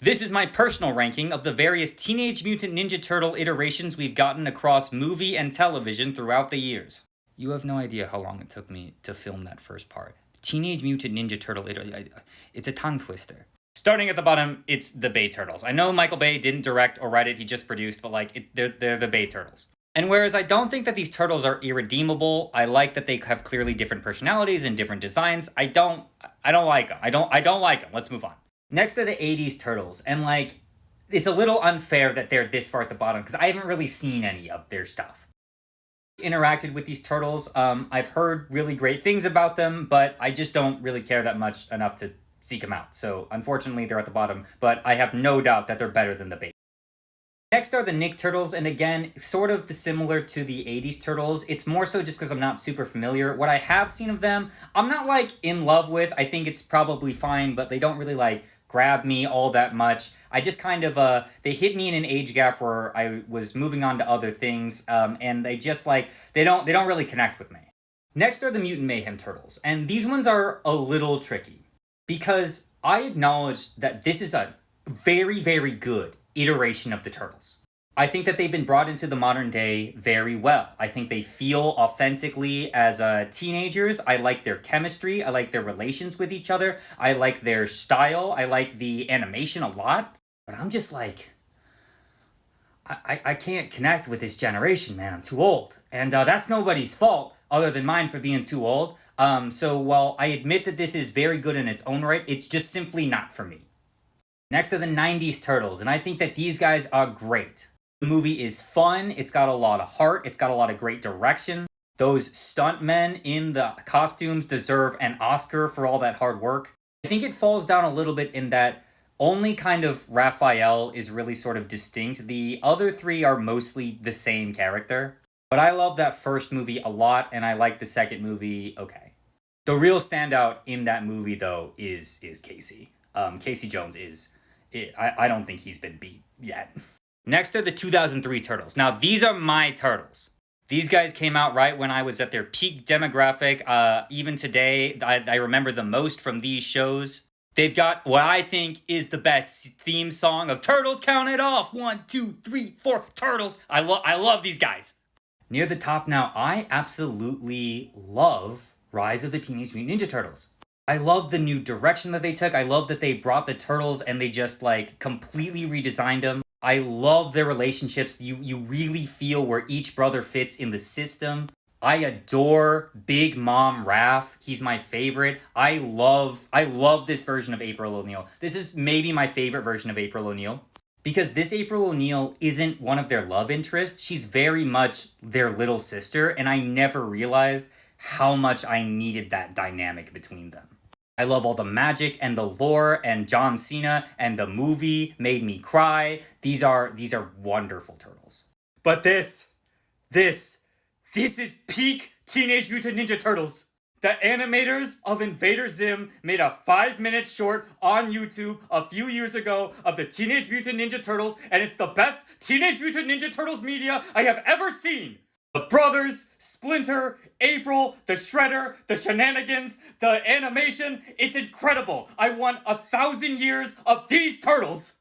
This is my personal ranking of the various Teenage Mutant Ninja Turtle iterations we've gotten across movie and television throughout the years. You have no idea how long it took me to film that first part. Teenage Mutant Ninja Turtle, it's a tongue twister. Starting at the bottom, it's the Bay Turtles. I know Michael Bay didn't direct or write it, he just produced, but they're the Bay Turtles. And whereas I don't think that these turtles are irredeemable, I like that they have clearly different personalities and different designs. I don't like them. I don't like them. Let's move on. Next are the 80s turtles, and it's a little unfair that they're this far at the bottom because I haven't really seen any of their stuff. Interacted with these turtles, I've heard really great things about them, but I just don't really care that much enough to seek them out. So unfortunately they're at the bottom, but I have no doubt that they're better than the base. Next are the Nick Turtles, and again, sort of similar to the 80s Turtles. It's more so just because I'm not super familiar. What I have seen of them, I'm not in love with. I think it's probably fine, but they don't really grab me all that much. I just kind of, they hit me in an age gap where I was moving on to other things, and they just they don't really connect with me. Next are the Mutant Mayhem Turtles, and these ones are a little tricky because I acknowledge that this is a very, very good iteration of the Turtles. I think that they've been brought into the modern day very well. I think they feel authentically as teenagers. I like their chemistry. I like their relations with each other. I like their style. I like the animation a lot. But I'm just I can't connect with this generation, man. I'm too old. And that's nobody's fault other than mine for being too old. So while I admit that this is very good in its own right, it's just simply not for me. Next are the 90s Turtles, and I think that these guys are great. The movie is fun, it's got a lot of heart, it's got a lot of great direction. Those stuntmen in the costumes deserve an Oscar for all that hard work. I think it falls down a little bit in that only kind of Raphael is really sort of distinct. The other three are mostly the same character. But I love that first movie a lot, and I like the second movie okay. The real standout in that movie, though, is Casey. Casey Jones is... I don't think he's been beat yet. Next are the 2003 Turtles. Now, these are my Turtles. These guys came out right when I was at their peak demographic. Even today, I remember the most from these shows. They've got what I think is the best theme song of Turtles Count It Off. 1, 2, 3, 4, Turtles. I love these guys. Near the top now, I absolutely love Rise of the Teenage Mutant Ninja Turtles. I love the new direction that they took. I love that they brought the Turtles and they just completely redesigned them. I love their relationships. You really feel where each brother fits in the system. I adore Big Mom Raph. He's my favorite. I love this version of April O'Neil. This is maybe my favorite version of April O'Neil. Because this April O'Neil isn't one of their love interests. She's very much their little sister, and I never realized how much I needed that dynamic between them. I love all the magic and the lore, and John Cena and the movie made me cry. These are wonderful Turtles. But this is peak Teenage Mutant Ninja Turtles. The animators of Invader Zim made a 5-minute short on YouTube a few years ago of the Teenage Mutant Ninja Turtles, and it's the best Teenage Mutant Ninja Turtles media I have ever seen. The brothers, Splinter, April, the Shredder, the shenanigans, the animation, it's incredible. I want 1,000 years of these turtles.